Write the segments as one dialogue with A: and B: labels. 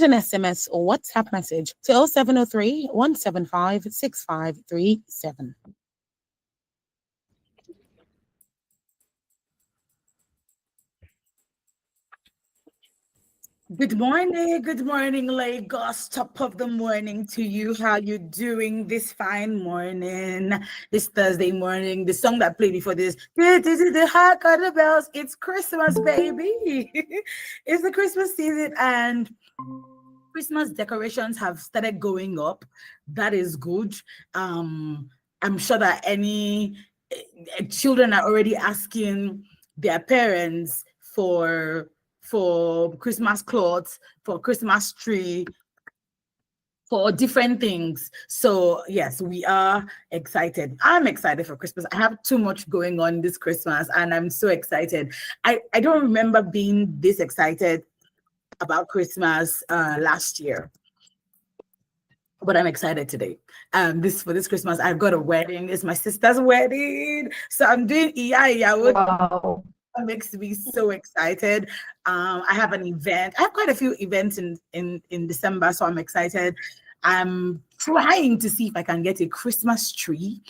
A: an SMS or WhatsApp message to 0703 175 6537. Good morning, Lagos. Top of the morning to you. How you doing this fine morning, this Thursday morning? The song that played before this is the Hark of the Bells. It's Christmas, baby. It's the Christmas season, and Christmas decorations have started going up. That is good. I'm sure that any children are already asking their parents for Christmas clothes, for Christmas tree, for different things. So yes, we are excited. I'm excited for Christmas. I have too much going on this Christmas, and I'm so excited. I don't remember being this excited about Christmas last year, but I'm excited today. For this Christmas, I've got a wedding. It's my sister's wedding, so I'm doing iya.
B: Wow.
A: That makes me so excited. I have an event. I have quite a few events in December, so I'm excited. I'm trying to see if I can get a Christmas tree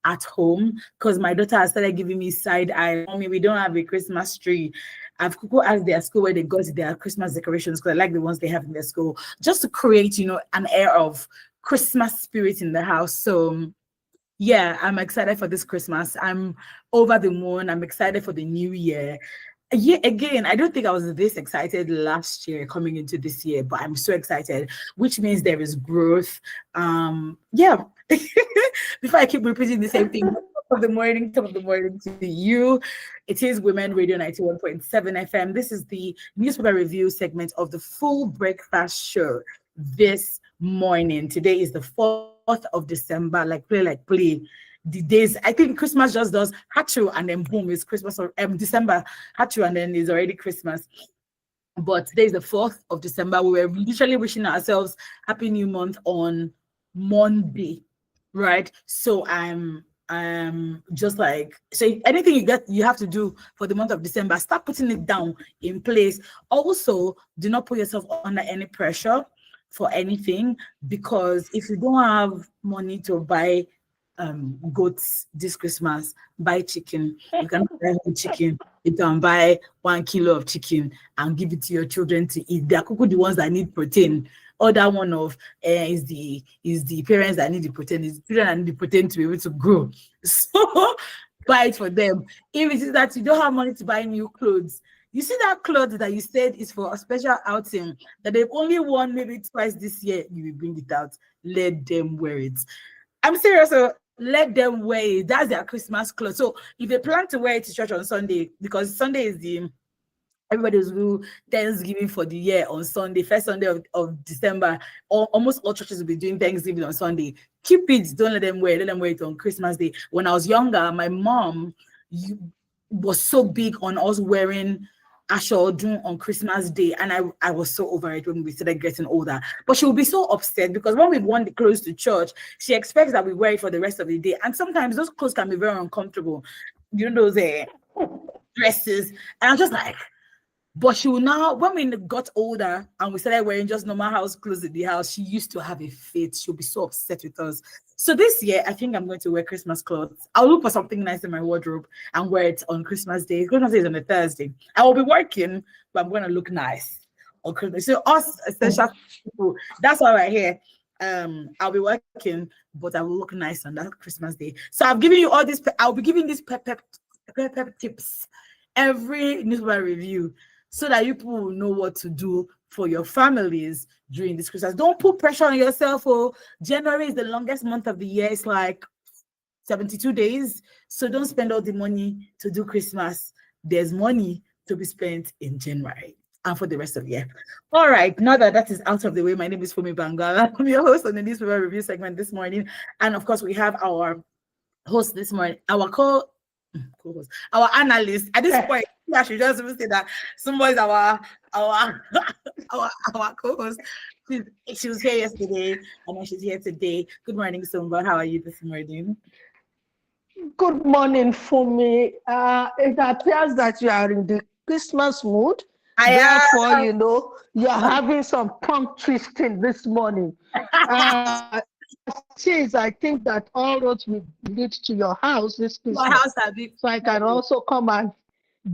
A: at home because my daughter has started giving me side eye. Mommy, we don't have a Christmas tree. I've asked their school where they got their Christmas decorations because I like the ones they have in their school, just to create, an air of Christmas spirit in the house. So yeah, I'm excited for this Christmas. I'm over the moon. I'm excited for the new year. Yeah, again, I don't think I was this excited last year coming into this year, but I'm so excited, which means there is growth. Yeah. Before I keep repeating the same thing, top of the morning to you. It is Women Radio 91.7 FM. This is the newspaper review segment of the Full Breakfast Show this morning. Today is the 4th of December. Like play. The days, I think Christmas just does hatchu and then boom, it's Christmas, or December hatchu and then it's already Christmas. But today is the 4th of December. We were literally wishing ourselves Happy New Month on Monday, right? So I'm just like, so anything you have to do for the month of December, start putting it down in place. Also, do not put yourself under any pressure for anything, because if you don't have money to buy goats this Christmas, buy chicken. You can buy chicken. You can buy 1 kilo of chicken and give it to your children to eat. They are the ones that need protein. Other one of is the parents that need the protein. Is the children that need the protein to be able to grow. So buy it for them. If it is that you don't have money to buy new clothes, you see that clothes that you said is for a special outing that they've only worn maybe twice this year, you will bring it out. Let them wear it. I'm serious. So let them wear it. That's their Christmas clothes. So if they plan to wear it to church on Sunday, because Sunday is everybody's do Thanksgiving for the year on Sunday, first Sunday of December. Almost all churches will be doing Thanksgiving on Sunday. Keep it. Don't let them wear it. Let them wear it on Christmas Day. When I was younger, my mom was so big on us wearing Ashodun on Christmas Day, and I was so over it when we started getting older. But she would be so upset because when we want the clothes to church, she expects that we wear it for the rest of the day, and sometimes those clothes can be very uncomfortable. Those dresses, and I'm just like. But she will now, when we got older and we started wearing just normal house clothes in the house, she used to have a fit. She'll be so upset with us. So this year, I think I'm going to wear Christmas clothes. I'll look for something nice in my wardrobe and wear it on Christmas Day. Christmas Day is on a Thursday. I will be working, but I'm going to look nice on Christmas. So us essential people, that's why we're here. I'll be working, but I will look nice on that Christmas Day. So I've given you all this. I'll be giving these pep tips every newspaper review, so that you people will know what to do for your families during this Christmas. Don't put pressure on yourself. Oh, January is the longest month of the year. It's like 72 days. So don't spend all the money to do Christmas. There's money to be spent in January and for the rest of the year. All right, now that is out of the way, my name is Fumi Bangala. I'm your host on the newspaper review segment this morning. And of course, we have our host this morning, co-host, our analyst. At this point, I should just say that somebody's our co-host. She was here yesterday, and then she's here today. Good morning, Sumba. How are you this morning?
B: Good morning, Fumi. It appears that you are in the Christmas mood. Therefore, you're having some tongue twisting this morning. Since I think that all roads will lead to your house this
A: my
B: Christmas,
A: house have been.
B: so I can also come and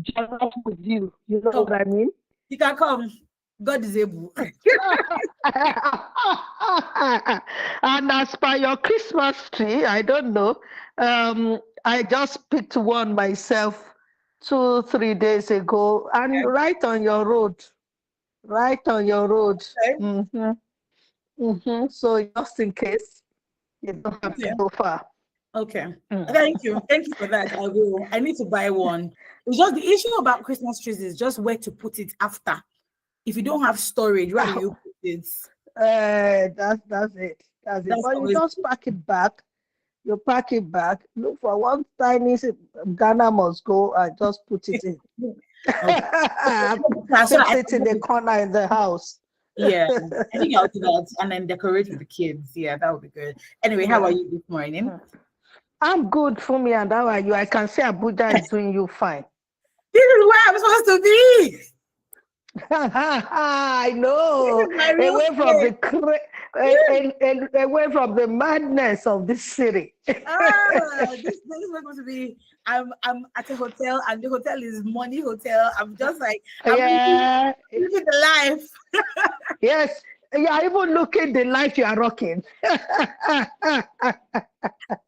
B: join up with you. You know
A: Come,
B: what I mean?
A: you can come. God is able.
B: And as per your Christmas tree, I don't know. I just picked one myself 2, 3 days ago, and right on your road. Right on your road.
A: Okay.
B: So just in case, you don't have to
A: Yeah.
B: go far.
A: Okay.
B: Mm.
A: Thank you. Thank you for that. I will. I need to buy one. It's just the issue about Christmas trees is just where to put it after. If you don't have storage, where do you put it?
B: That's it. That's it.
A: That's
B: But you
A: always
B: just pack it back. You pack it back. Look for one tiny Ghana must go and just put it in.
A: okay. So
B: Fix it in the corner in the house.
A: yeah, I think I'll do that and then decorate with the kids. Yeah, that would be good. Anyway, how are you this morning?
B: I'm good for me, and how are you? I can say Abuja is doing you fine.
A: This is where I'm supposed to be.
B: I know.
A: This is my real
B: Away from
A: place.
B: away from the madness of this city.
A: This is supposed to be. I'm at a hotel and the hotel is money hotel. I'm just like living the life.
B: Yes. Yeah, even looking the life you are rocking.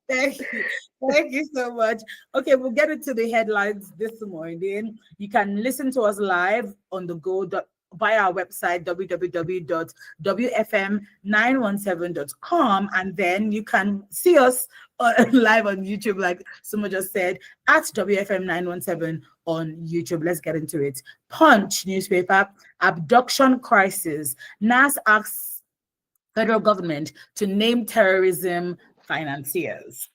A: Thank you. Thank you so much. Okay, we'll get into the headlines this morning. You can listen to us live on the go via our website, www.wfm917.com, and then you can see us live on YouTube, like someone just said, at WFM917 on YouTube. Let's get into it. Punch newspaper, abduction crisis. NAS asks federal government to name terrorism financiers.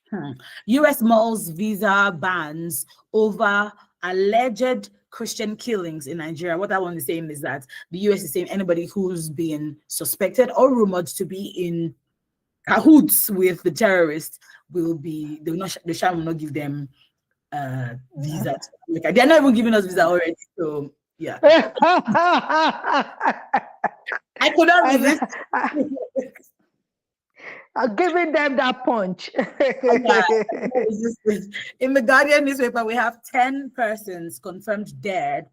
A: U.S. malls visa bans over alleged Christian killings in Nigeria. What I want to say is that the U.S. is saying anybody who's been suspected or rumored to be in cahoots with the terrorists will be, the sham will not give them visa to America. They're not even giving us visa already. So yeah. I could not resist.
B: Giving them that punch.
A: In the Guardian newspaper, we have 10 persons confirmed dead.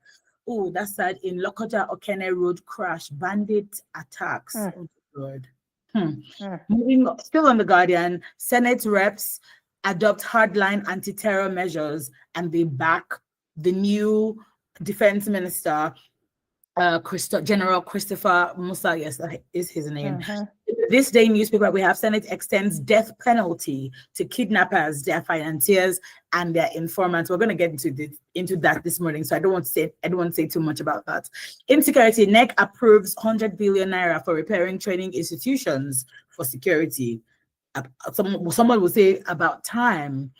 A: Oh, that's sad. In Lokoja Okene Road crash, bandit attacks. Oh, God. Moving still on the Guardian, Senate reps adopt hardline anti-terror measures and they back the new defense minister, General Christopher Musa. Yes, that is his name. This day newspaper, we have Senate extends death penalty to kidnappers, their financiers, and their informants. We're going to get into that this morning, so I don't want to say too much about that. Insecurity, NEC approves 100 billion naira for repairing training institutions for security. Someone will say about time.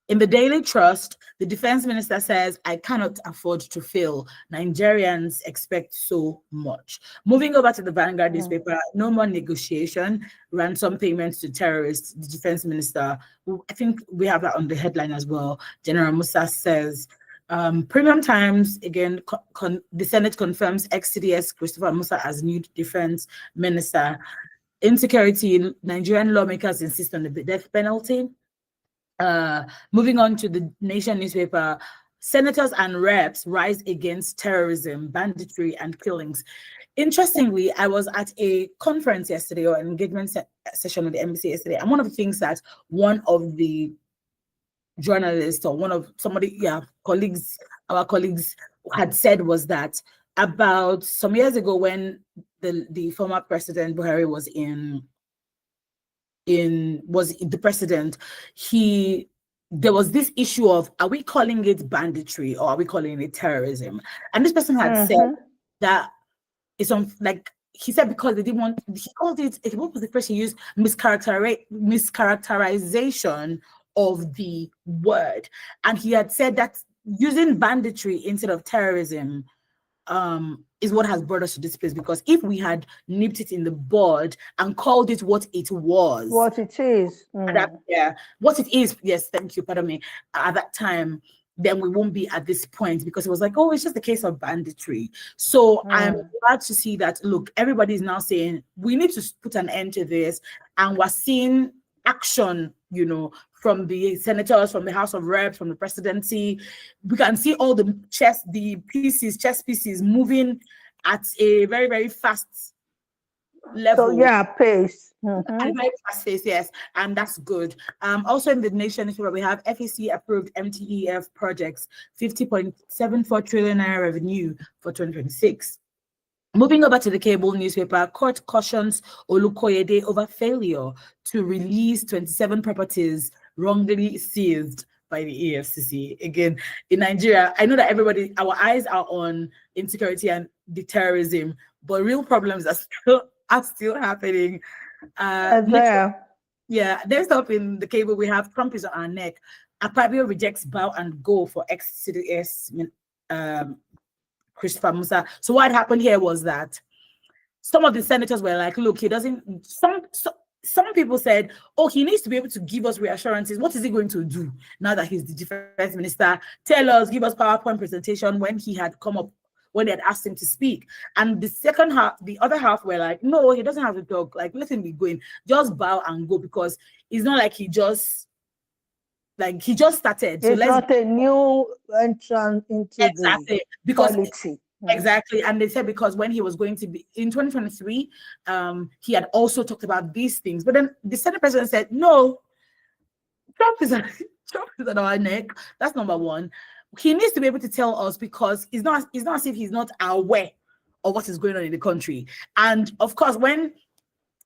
A: In the Daily Trust, the defense minister says, I cannot afford to fail. Nigerians expect so much. Moving over to the Vanguard newspaper, no more negotiation, ransom payments to terrorists. The defense minister, I think we have that on the headline as well. General Musa says, Premium Times, again, the Senate confirms ex-CDS Christopher Musa as new defense minister. Insecurity, Nigerian lawmakers insist on the death penalty. Moving on to the Nation newspaper, senators and reps rise against terrorism, banditry, and killings. Interestingly, I was at a conference yesterday, or an engagement session with the embassy yesterday, and one of the things that one of the journalists or our colleagues had said was that about some years ago, when the former president Buhari was the president, there was this issue of, are we calling it banditry or are we calling it terrorism? And this person had said that it's he said because they didn't want, he called it, what was the phrase he used? Mischaracterization of the word. And he had said that using banditry instead of terrorism is what has brought us to this place, because if we had nipped it in the bud and called it what it was,
B: what it is,
A: what it is, yes, thank you, pardon me, at that time, then we won't be at this point, because it was like, oh, it's just a case of banditry. So I'm glad to see that, look, everybody is now saying we need to put an end to this, and we're seeing action, from the senators, from the House of Reps, from the presidency. We can see all the chess pieces moving at a very, very fast level.
B: So yeah, pace.
A: And very fast pace, yes, and that's good. Also in the nation, we have FEC approved MTEF projects, 50.74 trillion naira revenue for 2026. Moving over to the cable newspaper, court cautions Olukoyede over failure to release 27 properties wrongly seized by the EFCC. Again, in Nigeria, I know that our eyes are on insecurity and the terrorism, but real problems are still happening. There's stuff in the cable. We have Trump is on our neck. Akpabio rejects bow and go for ex-CDS Christopher Musa. So what happened here was that some of the senators were like, look, he doesn't, some people said, oh, he needs to be able to give us reassurances. What is he going to do now that he's the defense minister? Tell us, give us PowerPoint presentation when he had come up, when they had asked him to speak. And the other half were like, no, he doesn't have to talk. Like, let him be going. Just bow and go, because it's not like he just started.
B: It's not a new entrant into the policy.
A: Exactly. And they said because when he was going to be in 2023, he had also talked about these things. But then the Senate president said, no, Trump is on our neck. That's number one. He needs to be able to tell us, because it's not as if he's not aware of what is going on in the country. And of course, when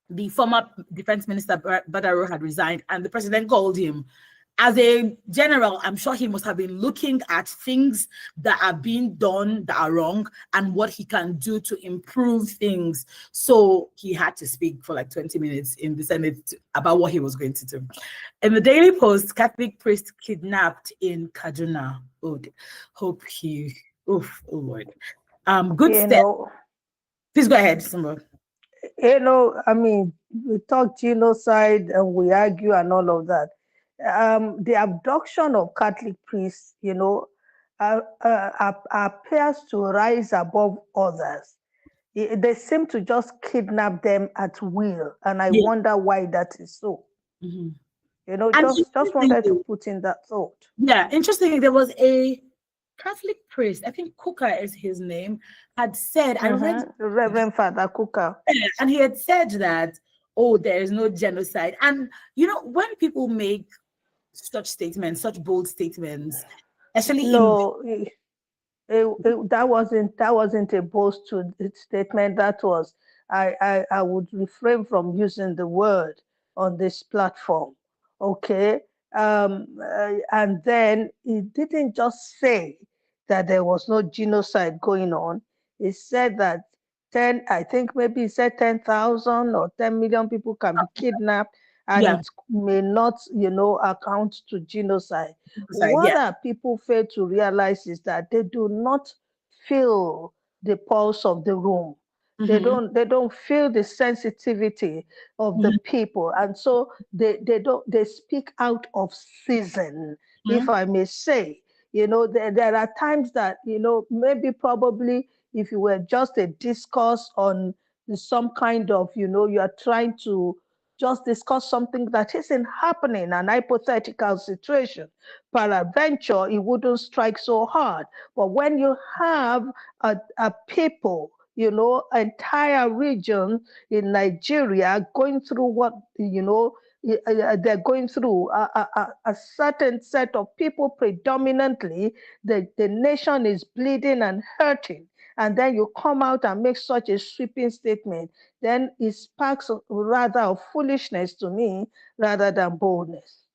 A: the former defense minister Badaro had resigned and the president called him, as a general, I'm sure he must have been looking at things that are being done that are wrong and what he can do to improve things. So he had to speak for like 20 minutes in the Senate about what he was going to do. In the Daily Post, Catholic priest kidnapped in Kaduna. Oh Lord. Good step. Please go ahead, Simba.
B: I mean, we talk genocide and we argue and all of that. The abduction of Catholic priests, appears to rise above others. They seem to just kidnap them at will, and I wonder why that is so. Just wanted to put in that thought.
A: Yeah, interestingly, there was a Catholic priest, I think Kuka is his name, had said, I read
B: Reverend Father Kuka,
A: and he had said that, oh, there is no genocide. And when people make such statements, such bold statements, especially
B: that wasn't a bold statement. That was I would refrain from using the word on this platform. Okay, and then he didn't just say that there was no genocide going on. He said that 10 10,000 or 10 million people can be kidnapped, and it may not, account to genocide. What people fail to realize is that they do not feel the pulse of the room. They don't feel the sensitivity of the people, and so they speak out of season, if I may say. There are times that maybe probably if you were just a discourse on some kind of you are trying to just discuss something that isn't happening, an hypothetical situation, peradventure, it wouldn't strike so hard. But when you have a people, entire region in Nigeria going through what, they're going through, a certain set of people predominantly, the nation is bleeding and hurting. And then you come out and make such a sweeping statement, then it sparks rather of foolishness to me rather than boldness.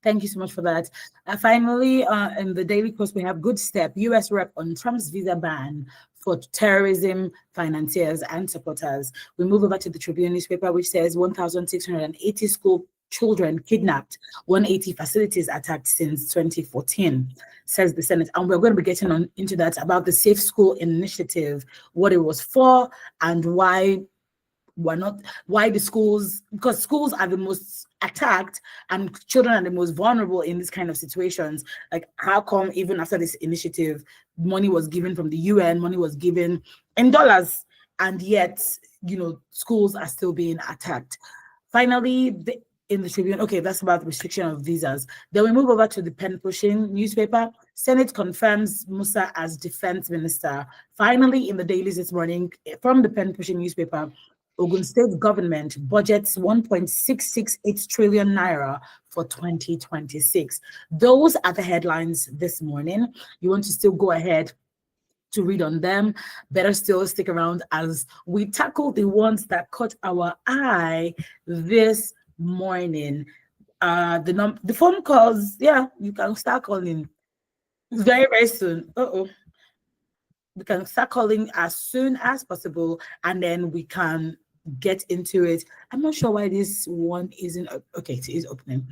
A: Thank you so much for that. Finally, in the Daily Post, we have good step. U.S. rep on Trump's visa ban for terrorism financiers and supporters. We move over to the Tribune newspaper, which says 1,680 school children kidnapped, 180 facilities attacked since 2014, says the Senate. And we're going to be getting into that about the Safe School Initiative, what it was for, and why we're not, why the schools, because schools are the most attacked and children are the most vulnerable in this kind of situations. Like, how come even after this initiative, money was given from the UN, money was given in dollars, and yet, schools are still being attacked? Finally, in the Tribune, okay, that's about the restriction of visas. Then we move over to the pen pushing newspaper. Senate confirms Musa as defense minister. Finally, in the dailies this morning, from the pen pushing newspaper, Ogun State government budgets 1.668 trillion naira for 2026. Those are the headlines this morning. You want to still go ahead to read on them, better still stick around as we tackle the ones that caught our eye this morning. The phone calls, yeah, you can start calling very, very soon. We can start calling as soon as possible, and then we can get into it. I'm not sure why this one isn't okay. It is opening.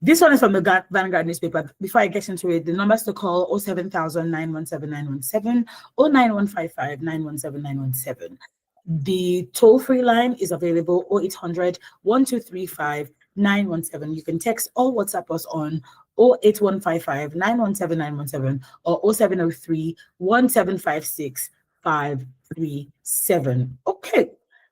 A: This one is from the Vanguard newspaper. Before I get into it, the numbers to call: 07000 917 917, 09155 917 917. The toll-free line is available: 0800 1235 917. You can text or WhatsApp us on 08155 917 917 or 0703 1756 537. Okay,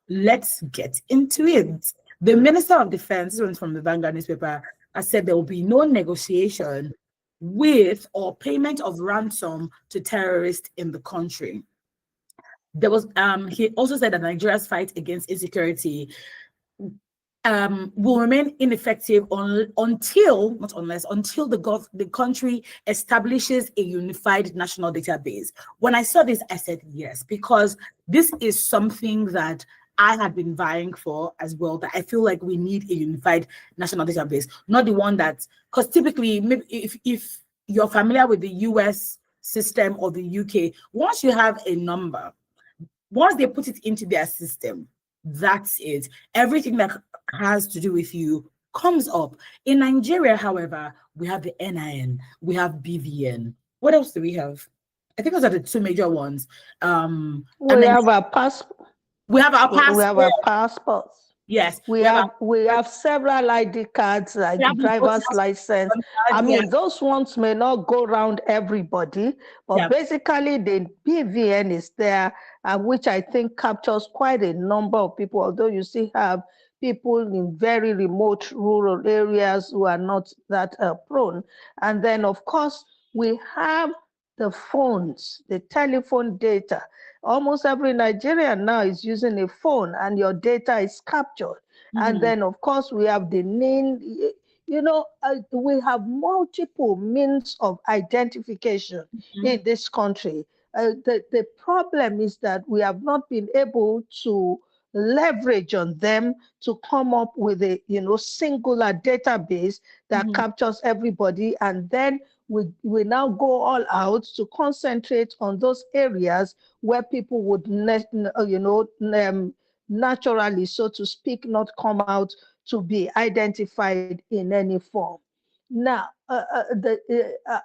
A: let's get into it. The Minister of Defense, this one's from the Vanguard newspaper, has said there will be no negotiation with or payment of ransom to terrorists in the country. There was he also said that Nigeria's fight against insecurity will remain ineffective until the country establishes a unified national database. When I saw this, I said yes, because this is something that I had been vying for as well, that I feel like we need a unified national database, not the one that, because typically, maybe if you're familiar with the US system or the UK, once you have a number, once they put it into their system, that's it. Everything that has to do with you comes up. In Nigeria, however, we have the NIN, we have BVN. What else do we have? I think those are the two major ones.
B: We have our passport.
A: We have our passport.
B: We have our passports.
A: Yes.
B: We have several ID cards, like driver's license. I mean, those ones may not go around everybody, but basically the BVN is there, which I think captures quite a number of people, although you still have people in very remote rural areas who are not that prone. And then, of course, we have the phones, the telephone data. Almost every Nigerian now is using a phone, and your data is captured. And then, of course, we have the name. We have multiple means of identification in this country. The problem is that we have not been able to leverage on them to come up with a singular database that captures everybody, and then we now go all out to concentrate on those areas where people would naturally, so to speak, not come out to be identified in any form. Now,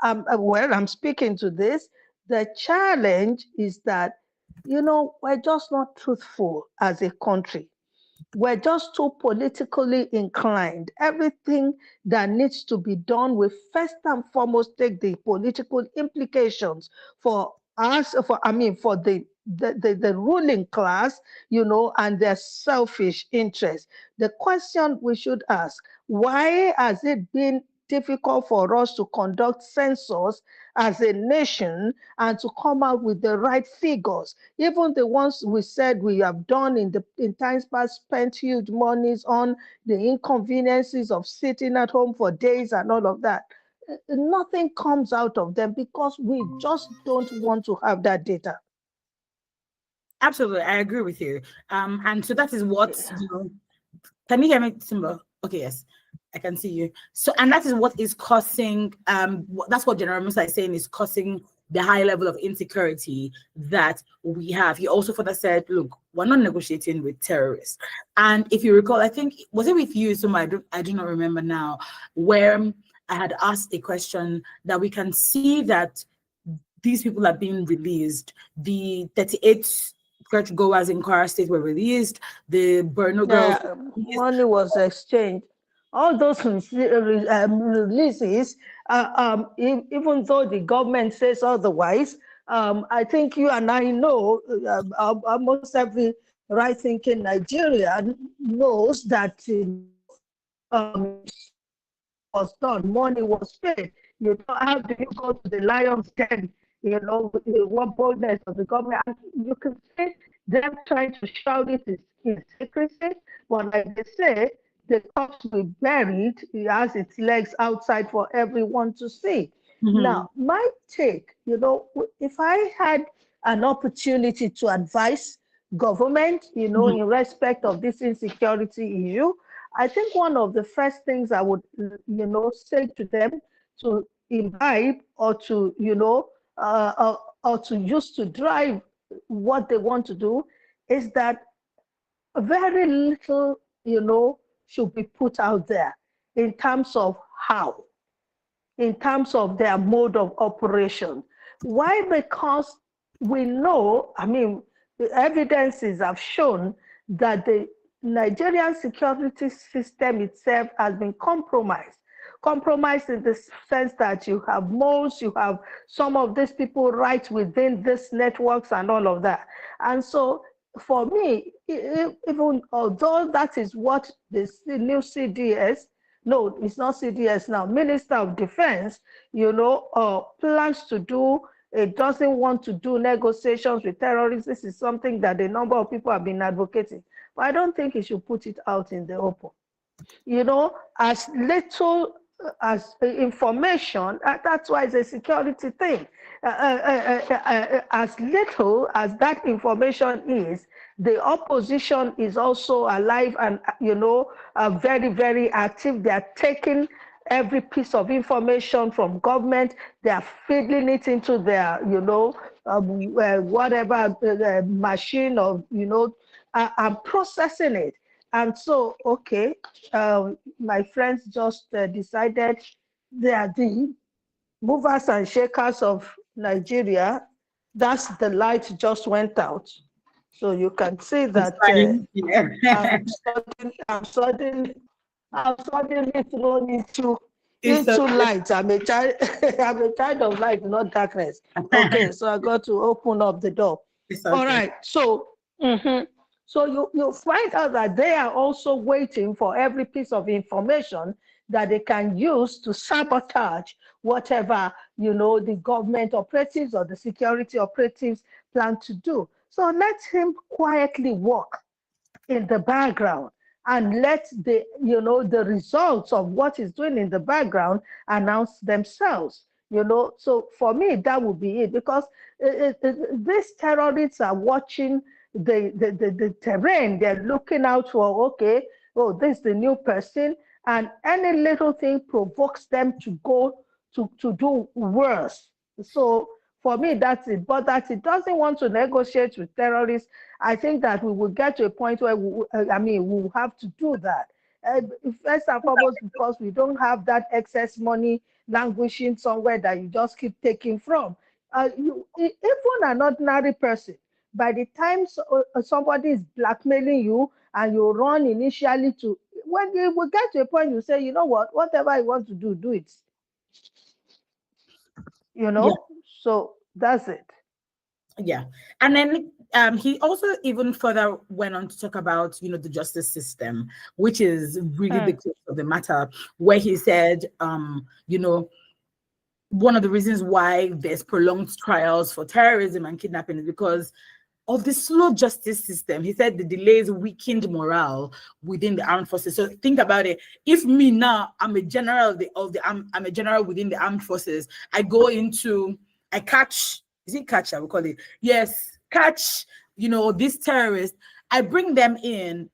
B: I'm speaking to this. The challenge is that we're just not truthful as a country. We're just too politically inclined. Everything that needs to be done, we first and foremost take the political implications for us, for the ruling class, and their selfish interests. The question we should ask: why has it been difficult for us to conduct census as a nation and to come out with the right figures? Even the ones we said we have done in times past, spent huge monies on the inconveniences of sitting at home for days and all of that. Nothing comes out of them because we just don't want to have that data.
A: Absolutely, I agree with you. And so that is what Can you hear me, Simba? Okay, yes, I can see you. So, and that is what is causing. That's what General Musa is saying is causing the high level of insecurity that we have. He also further said, "Look, we're not negotiating with terrorists." And if you recall, I think was it with you, Simba? I do not remember now, where I had asked a question that we can see that these people are being released. The 38 churchgoers in Kwara State were released. The Borno girls
B: Yeah,
A: were released.
B: money was exchanged. All those releases, even though the government says otherwise, I think you and I know, almost every right-thinking Nigerian knows that, something was done, money was paid. How do you go to the lion's den, with the what boldness of the government? And you can see them trying to shout it in secrecy, but like they say, the corpse we buried, it has its legs outside for everyone to see.
A: Mhm,
B: Now, my take, if I had an opportunity to advise government,
A: mhm,
B: in respect of this insecurity issue, I think one of the first things I would, say to them to imbibe or to, or to use to drive what they want to do is that very little, should be put out there in terms of how, in terms of their mode of operation. Why? Because we know, I mean, the evidences have shown that the Nigerian security system itself has been compromised. Compromised in the sense that you have moles, you have some of these people right within these networks and all of that. And so for me, even although that is what the new CDS, no, it's not CDS now, Minister of Defense, plans to do, it doesn't want to do negotiations with terrorists. This is something that a number of people have been advocating. But I don't think he should put it out in the open. As little as information, that's why it's a security thing. As little as that information is, the opposition is also alive and, very, very active. They are taking every piece of information from government, they are feeding it into their, whatever machine or, and processing it. And so, okay, my friends just decided they are the movers and shakers of Nigeria. That's the light just went out. So you can see
A: it's
B: that
A: fine. Yeah.
B: I'm suddenly thrown
A: It's
B: into
A: okay.
B: light. I'm a child. I'm a child of light, not darkness. Okay, so I got to open up the door.
A: It's
B: All
A: okay.
B: right. So, so you find out that they are also waiting for every piece of information that they can use to sabotage whatever the government operatives or the security operatives plan to do. So let him quietly work in the background and let the results of what he's doing in the background announce themselves. So for me that would be it, because these terrorists are watching the terrain. They're looking out for, okay, oh, this is the new person, and any little thing provokes them to go to do worse. So for me, that's it. But that it doesn't want to negotiate with terrorists, I think that we will get to a point where we will have to do that. First and foremost, because we don't have that excess money languishing somewhere that you just keep taking from. Even an ordinary person, by the time somebody is blackmailing you and you run initially to, when you will get to a point, you say, you know what, whatever you want to do, do it.
A: Yeah.
B: So that's it.
A: Yeah. And then he also even further went on to talk about, the justice system, which is really the
B: Mm,
A: crux of the matter, where he said, one of the reasons why there's prolonged trials for terrorism and kidnapping is because of the slow justice system. He said the delays weakened morale within the armed forces. So think about it. If me now, I'm a general I'm a general within the armed forces. I catch, is it catch? I would call it. Yes, catch, these terrorists. I bring them in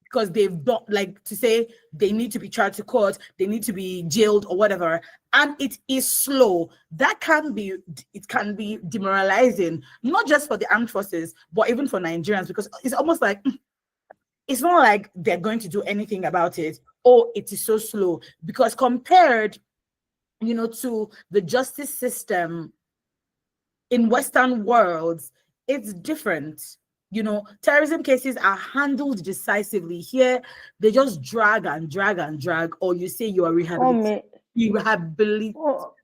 A: because they've done, like, to say they need to be charged to court, they need to be jailed or whatever, and it is slow. It can be demoralizing, not just for the armed forces, but even for Nigerians, because it's almost like it's not like they're going to do anything about it. Oh, it is so slow, because compared, to the justice system in Western worlds, it's different. terrorism cases are handled decisively. Here, they just drag and drag and drag, or you say you are rehabilitated.
B: Oh,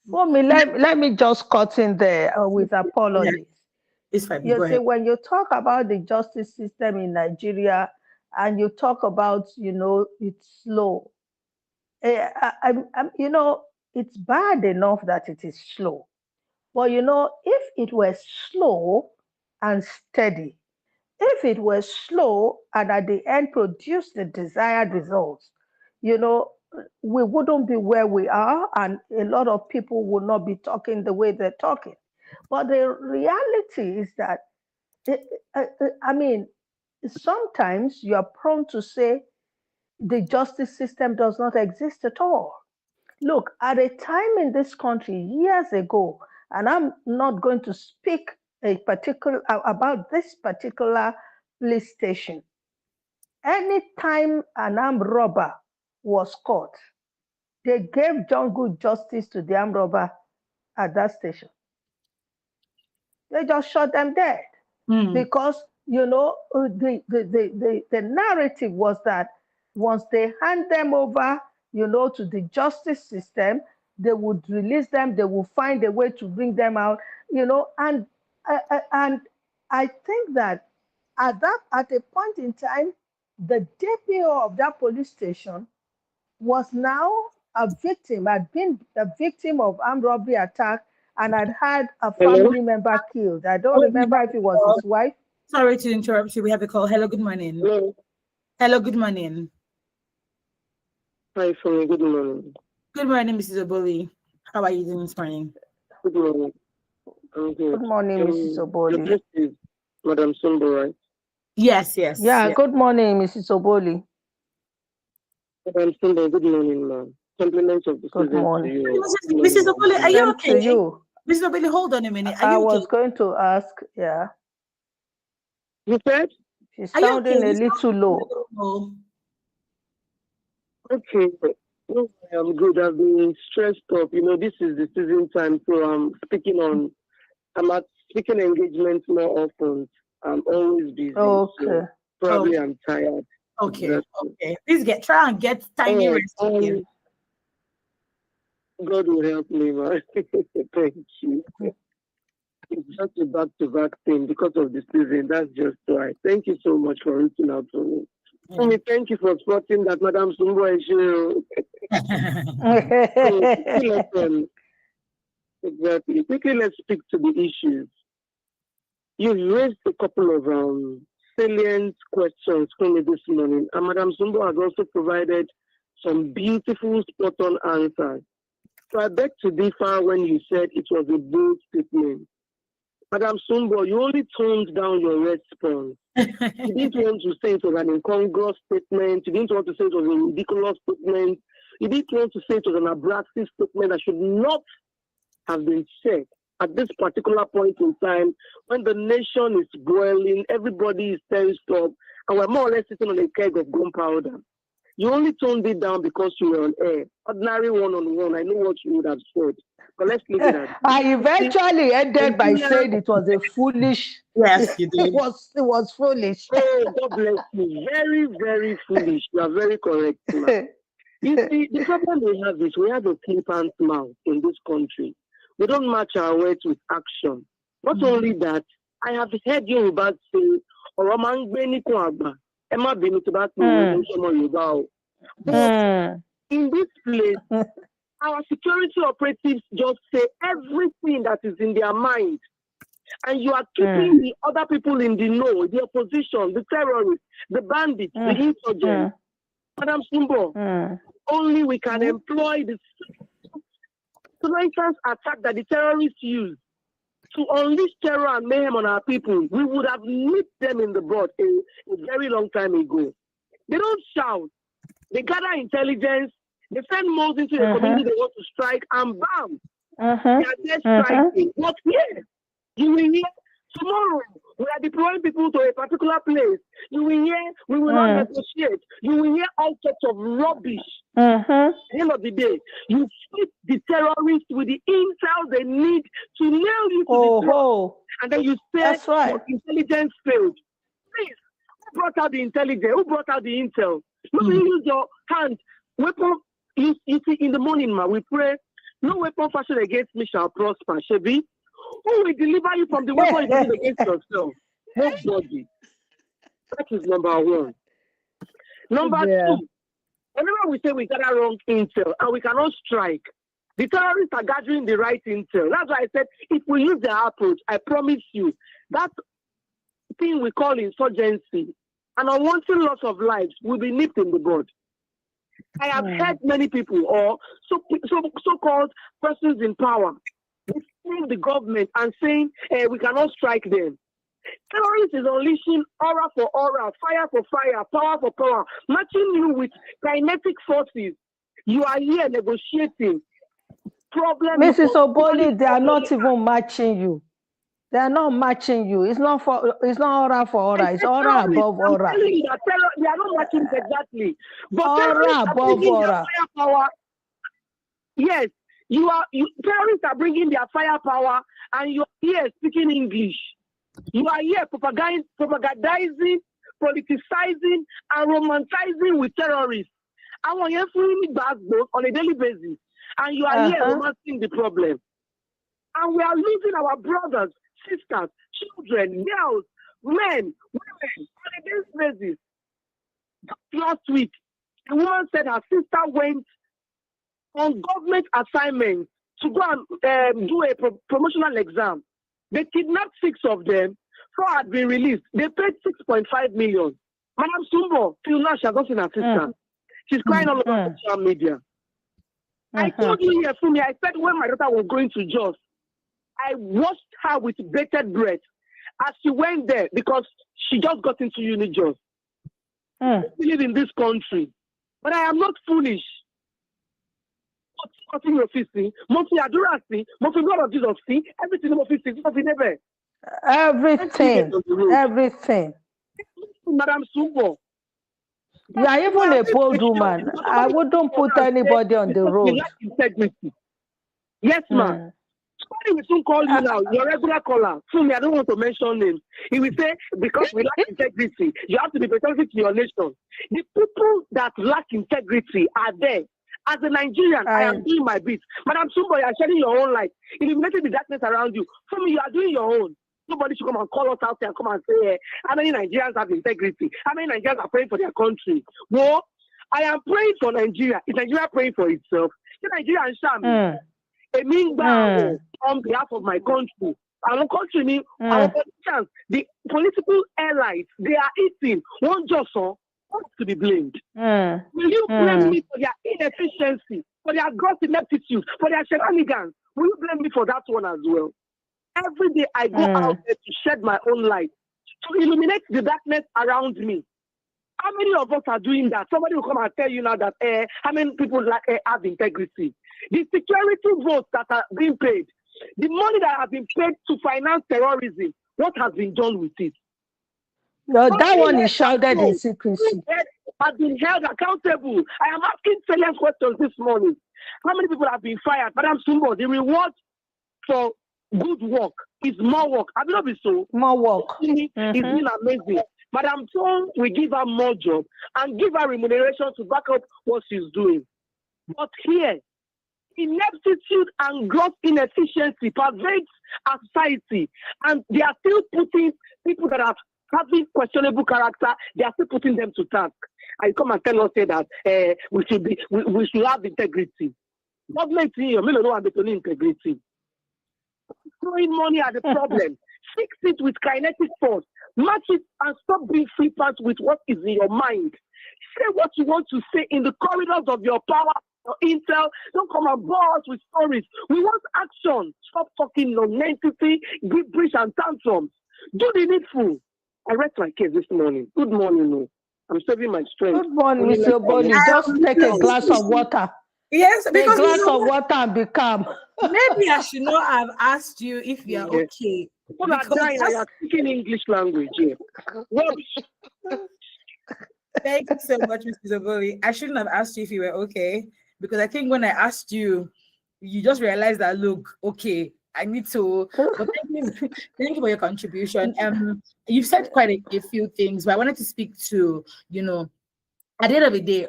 B: let me just cut in there with apologies.
A: It's fine.
B: You
A: Go
B: see,
A: ahead.
B: when you talk about the justice system in Nigeria and you talk about, it's slow, it's bad enough that it is slow. But, if it were slow and steady, if it were slow and at the end produced the desired results, you know, we wouldn't be where we are, and a lot of people would not be talking the way they're talking. But the reality is that, eh, I mean, sometimes you are prone to say the justice system does not exist at all. Look, at a time in this country years ago, and I'm not going to speak about this particular police station. Anytime an armed robber was caught, they gave jungle justice to the armed robber at that station. They just shot them dead because the narrative was that once they hand them over, to the justice system, they would release them. They will find a way to bring them out, and I think that at a point in time, the DPO of that police station was now had been a victim of armed robbery attack and had had a
C: Hello?
B: family member killed. I don't
A: Oh, we
B: remember
A: have
B: if
A: a
B: it was
A: call.
B: his wife.
A: Sorry to interrupt you. We have a call. Hello, good morning.
C: Hello.
A: Hello, good morning.
C: Hi, Funny. Good morning.
A: Good morning, Mrs. Oboli. How are you doing this morning?
C: Good morning. I'm good.
B: Good morning, Mrs.
C: Your
B: Oboli.
C: guest is Madam Sumbo, right?
A: Yes.
B: Yeah, good morning, Mrs. Oboli.
C: Madam Sumbo, good morning, ma'am. Compliments of the
B: Good
C: season to
B: morning.
C: you.
A: Mrs. Oboli, are you
B: Same
A: okay?
B: to you.
A: Mrs. Oboli, hold on a minute. Are
B: I
A: you okay?
B: was going to ask, yeah.
C: You said?
B: She's
A: Are you okay?
B: sounding a
A: You
B: little
A: sound
B: low.
A: low.
C: Okay. No, I'm good. I've been stressed up. This is the season time, so I'm at speaking engagements more often. I'm always busy.
B: Okay.
C: So probably I'm tired.
A: Okay.
C: Exactly.
A: Okay. Please try and get tiny rest.
C: God will help me, man. Thank you. It's just a back-to-back thing because of the season. That's just why. Thank you so much for reaching out to me.
A: Yeah.
C: Thank you for spotting that Madam Sumbo issue. Exactly. Quickly, let's speak to the issues. You've raised a couple of salient questions for me this morning, and Madam Sumbo has also provided some beautiful spot-on answers. So I beg to differ when you said it was a bold statement. Madam Sumbo, you only toned down your response. You didn't want to say it was an incongruous statement. You didn't want to say it was a ridiculous statement. You didn't want to say it was an abrasive statement that should not have been said at this particular point in time when the nation is boiling, everybody is tensed up, and we're more or less sitting on a keg of gunpowder. You only toned it down because you were on air. Ordinary one-on-one, I know what you would have said. But let's leave it at that.
B: I eventually ended by saying it was a foolish.
A: Yes, you did.
B: It was foolish.
C: Oh, God bless you. Very, very foolish. You are very correct, ma'am. You see, the problem we have is we have a flippant mouth in this country. We don't match our words with action. Not only that, I have heard you about saying, but in this place, our security operatives just say everything that is in their mind. And you are keeping the other people in the know, the opposition, the terrorists, the bandits, the insurgents. Madam Sumbo, only we can employ the silencers attack that the terrorists use to unleash terror and mayhem on our people. We would have nipped them in the bud a very long time ago. They don't shout. They gather intelligence. They send moles into the community they want to strike, and bam, they are there striking. What here? You will hear tomorrow. We are deploying people to a particular place. You will hear, we will not negotiate. You will hear all sorts of rubbish. At the end of the day, you feed the terrorists with the intel they need to nail you to the throne. And then you say your intelligence failed. Please, who brought out the intelligence? Who brought out the intel? Nobody use your hand. Weapon, you see, in the morning, ma, we pray, no weapon fashioned against me shall prosper. Shebi, who will deliver you from the weapon you fashioned against yourself? Nobody. That is number one. Number two, whenever we say we gather wrong intel and we cannot strike, the terrorists are gathering the right intel. That's why I said, if we use their approach, I promise you, that thing we call insurgency, an unwanted loss of lives will be nipped in the bud. I have heard many people or so-called persons in power defending the government and saying we cannot strike them. Terrorists is unleashing aura for aura, fire for fire, power for power, matching you with kinetic forces. You are here negotiating.
B: Mrs. Oboli, they are not even matching you. They are not matching you. It's not aura for aura. It's aura above aura.
C: They are not matching exactly. But
B: aura above aura.
C: Firepower. Yes, terrorists are bringing their firepower, and you are here speaking English. You are here propagandizing, politicizing, and romanticizing with terrorists. I want you to backbone on a daily basis, and you are here romancing the problem. And we are losing our brothers, sisters, children, girls, men, women on a daily basis. Last week, a woman said her sister went on government assignment to go and do a promotional exam. They kidnapped 6 of them. 4 had been released. They paid 6.5 million. Madam Sumbo, till now she has not seen her sister. She's crying all over social media. I told you here, Fumi, I said when my daughter was going to Jos, I watched her with bated breath as she went there because she just got into uni Jos. I live in this country, but I am not foolish. Everything,
B: everything.
C: Madam Sumbo.
B: You are even a bold woman. I wouldn't put anybody on the road.
C: Integrity. Yes, ma'am. Somebody will soon call you now, your regular caller. Fumi, I don't want to mention names. He will say, because we lack integrity, you have to be patriotic to your nation. The people that lack integrity are there. As a Nigerian, I am doing my bit. Madam Sumbo, you are shedding your own light, illuminating the darkness around you. Fumi, you are doing your own. Nobody should come and call us out there and come and say, how many Nigerians have integrity? How many Nigerians are praying for their country? Well, I am praying for Nigeria. Is Nigeria praying for itself? Is Nigeria and Sham? On behalf of my country. Our country, our politicians, the political allies, they are eating. One just to be blamed. Will you blame me for their inefficiency, for their gross ineptitude, for their shenanigans? Will you blame me for that one as well? Every day I go out there to shed my own light, to illuminate the darkness around me. How many of us are doing that? Somebody will come and tell you now that how many people have integrity? The security votes that are being paid, the money that has been paid to finance terrorism, what has been done with it?
B: No, that one is shrouded in secrecy.
C: Has been held accountable. I am asking salient questions this morning. How many people have been fired? Madam Sumbo, the reward for good work is more work. Have you not been so?
B: More work.
C: It's been amazing. Madam Tom will give her more job and give her remuneration to back up what she's doing. But here, ineptitude and gross inefficiency pervades our society, and they are still putting people that are having questionable character, they are still putting them to task. I come and tell us that we should have integrity. Government here, we don't have integrity. Throwing money at the problem. Fix it with kinetic force. Match it and stop being flippant with what is in your mind. Say what you want to say in the corridors of your power or intel. Don't come and bore us with stories. We want action. Stop talking nonentity, gibberish and tantrums. Do the needful. I rest my case this morning. Good morning, no. I'm saving my strength.
B: Good morning, Mr. Oboli. Just take a glass of water.
A: Yes,
B: A
A: because you
B: glass
A: know
B: of
A: what?
B: water and be calm.
A: Maybe I should not have asked you if you're
C: Yeah.
A: okay.
C: People are
A: Because
C: dying. I
A: that's
C: are speaking English language here. Rubbish.
A: thank you so much, Mrs. Oboli. I shouldn't have asked you if you were okay. Because I think when I asked you, you just realized that look, okay, I need to. But thank you, thank you for your contribution. You've said quite a few things, but I wanted to speak to, at the end of the day,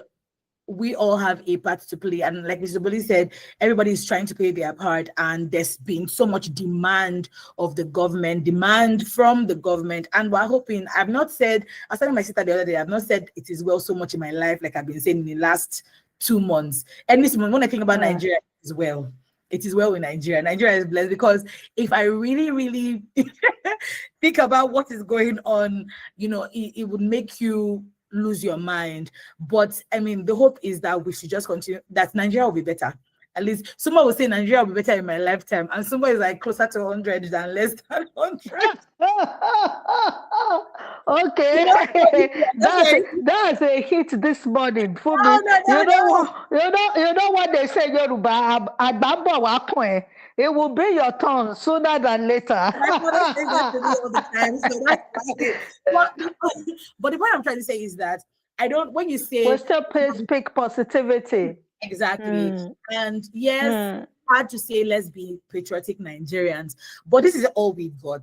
A: we all have a part to play. And like Mr. Bully said, everybody is trying to play their part. And there's been so much demand of the government, demand from the government. And we're hoping, I was telling my sister the other day, I've not said it is well so much in my life, like I've been saying in the last 2 months. And this month, when I think about Nigeria as well, it is well in Nigeria. Nigeria is blessed because if I really, really think about what is going on, it would make you lose your mind. But I mean, the hope is that we should just continue, that Nigeria will be better. At least someone will say Nigeria will be better in my lifetime, and someone is like closer to 100 than less than 100.
B: Okay,
A: That's like,
B: that's a hit this morning for
A: no,
B: me.
A: no, no,
B: You know
A: no.
B: what? You know what they say, Yoruba. Agbambo wa kun ẹ. It will be your turn sooner than later.
A: My mother says that to me all the time, so that's why. But the point I'm trying to say is that I don't. When you
B: We
A: say
B: still speak positivity.
A: exactly,
B: Mm,
A: and yes,
B: mm.
A: hard to say let's be patriotic Nigerians, but this is all we've got.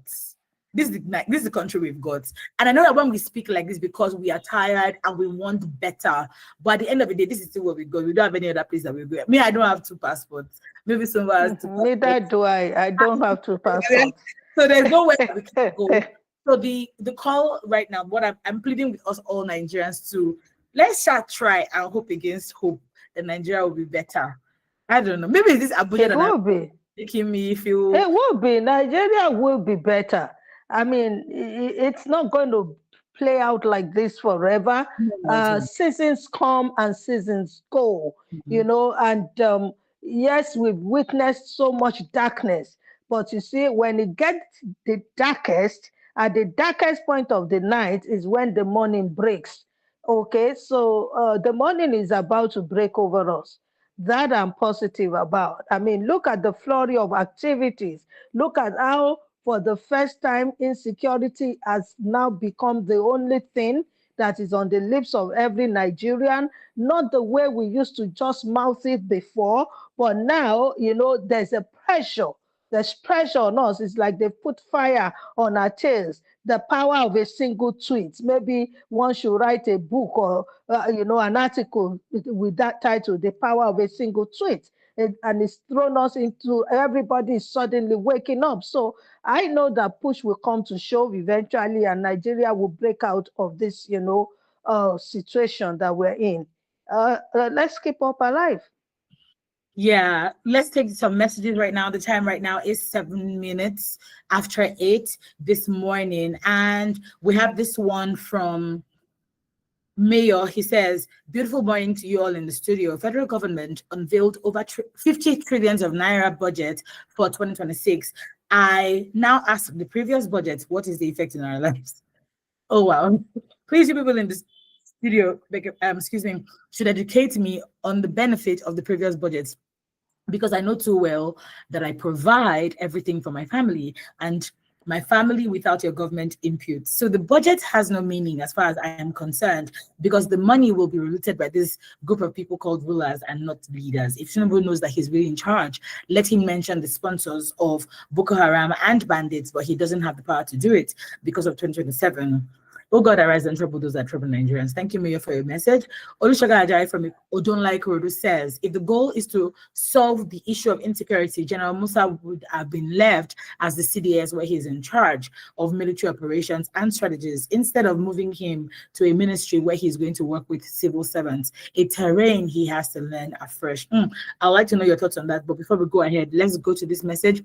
A: This is the country we've got. And I know that when we speak like this because we are tired and we want better, but at the end of the day, this is still where we go. We don't have any other place that we go. Me, I don't have two passports. Maybe someone has two
B: Neither
A: passports.
B: do I. I don't have two passports.
A: So there's nowhere that we can go. So the call right now, what I'm pleading with us all Nigerians to, let's try and hope against hope that Nigeria will be better. I don't know. Maybe it's this Abuja
B: It
A: that I'm
B: will be.
A: making me feel.
B: It will be. Nigeria will be better. I mean, it's not going to play out like this forever.
A: No, no, it won't.
B: Seasons come and seasons go,
A: Mhm.
B: and yes, we've witnessed so much darkness. But you see, when it gets the darkest, at the darkest point of the night is when the morning breaks. Okay, so the morning is about to break over us. That I'm positive about. I mean, look at the flurry of activities. Look at how, for the first time, insecurity has now become the only thing that is on the lips of every Nigerian. Not the way we used to just mouth it before, but now, there's a pressure. There's pressure on us. It's like they put fire on our tails. The power of a single tweet. Maybe one should write a book or an article with that title, The Power of a Single Tweet. And it's thrown us into everybody is suddenly waking up. So I know that push will come to shove eventually, and Nigeria will break out of this, situation that we're in. Let's keep up alive.
A: Yeah, let's take some messages right now. The time right now is 7 minutes after 8 this morning. And we have this one from Mayor. He says, beautiful morning to you all in the studio. Federal government unveiled over 50 trillions of naira budget for 2026. I now ask the previous budget, what is the effect in our lives? Oh, wow. Please, you people in the studio, excuse me, should educate me on the benefit of the previous budget, because I know too well that I provide everything for my family, and my family without your government input. So the budget has no meaning as far as I am concerned, because the money will be routed by this group of people called rulers and not leaders. If Tinubu knows that he's really in charge, let him mention the sponsors of Boko Haram and bandits, but he doesn't have the power to do it because of 2027. Oh God, arise and trouble those that trouble Nigerians. Thank you, Mayor, for your message. Olusegun Ajayi from Odonlai Korodu says, if the goal is to solve the issue of insecurity, General Musa would have been left as the CDS, where he is in charge of military operations and strategies, instead of moving him to a ministry where he's going to work with civil servants, a terrain he has to learn afresh. I'd like to know your thoughts on that. But before we go ahead, let's go to this message.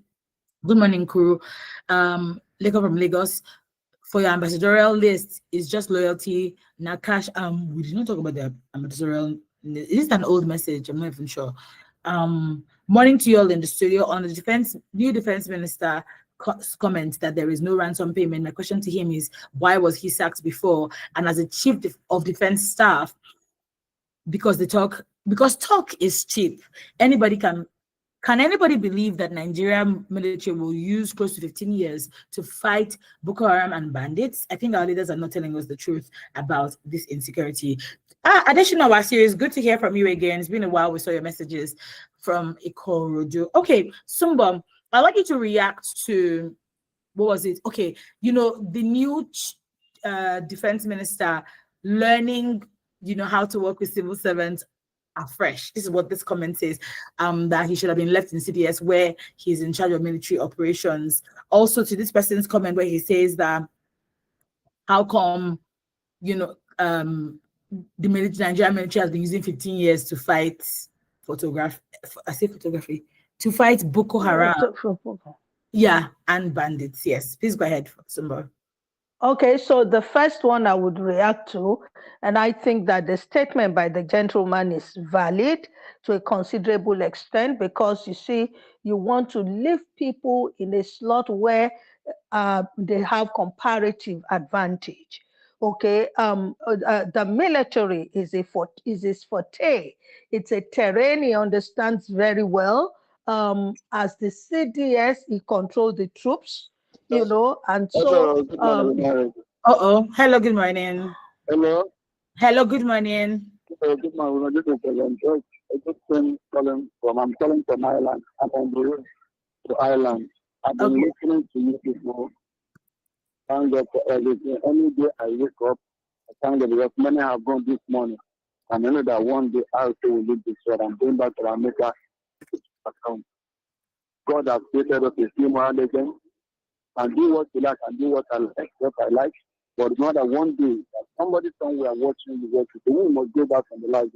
A: Good morning, crew. Lagos from Lagos. For your ambassadorial list, is just loyalty, not cash. We did not talk about the ambassadorial. Is this an old message? I'm not even sure. Morning to you all in the studio. On the new defense minister comment that there is no ransom payment. My question to him is, why was he sacked before? And as a chief of defense staff, because they talk because talk is cheap. Anybody can anybody believe that Nigerian military will use close to 15 years to fight Boko Haram and bandits? I think our leaders are not telling us the truth about this insecurity. Additional Wasiri, it's good to hear from you again. It's been a while we saw your messages from Ikorodu. Okay, Sumba, I'd like you to react to, what was it? Okay, the new defense minister learning, how to work with civil servants afresh. This is what this comment says, that he should have been left in CDS where he's in charge of military operations. Also to this person's comment where he says that how come, the Nigerian military has been using 15 years to fight photography, to fight Boko Haram. Yeah, and bandits. Yes, please go ahead, Sumba.
B: Okay, so the first one I would react to, and I think that the statement by the gentleman is valid to a considerable extent, because you see, you want to leave people in a slot where they have comparative advantage. Okay, the military is his forte. It's a terrain he understands very well. As the CDS, he controls the troops, and so.
A: Hello, good morning. Hello, good morning.
D: Good morning. This is I just I'm calling from Ireland. I'm on the road to Ireland. I've been listening to you people. Thank God for everything. Any day I wake up, I thank God because many have gone this morning. And I know that one day I also will leave this world. I'm going back to America account. God has created us a few more again. And do what you like and do what I like. But not that one day that somebody somewhere watching you work, we must go back on the life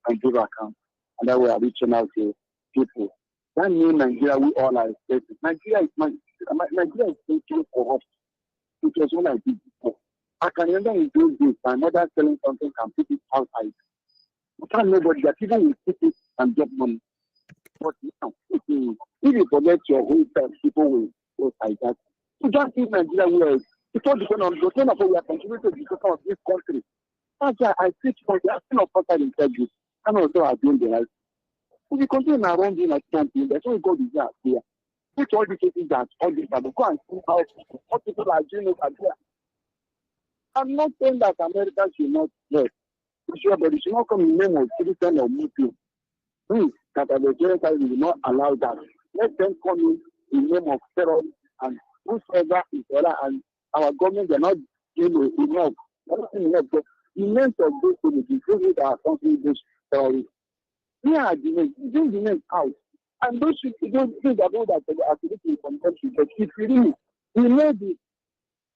D: and give account. And that we are reaching out to people. That new Nigeria we all are expecting. Nigeria is thinking for us. It was when I did before. I can remember in those days, my mother selling something and put it outside. You can't know, but that people will put it and get money. But now, if you forget your whole time, people will go like that. So just in Nigeria, it all depends on the kind of we are contributing to the of this country. That's why I teach for the asking of outside integrity. And also are doing the right. If you continue around doing like something, that's why God is here. Which all the cases that all this, but go and see how people are doing it here. I'm not saying that America should not help. Sure, but it should not come in the name of citizen or Muslim. Please, that the Gentiles will not allow that. Let them come in the name of terror and whosoever is there, and our government are not doing enough. Not enough. But the names of those people, the things that are something those terrorists. Here are the names. Bring the names out. And those things about that activity from them should get. If you really, we know this.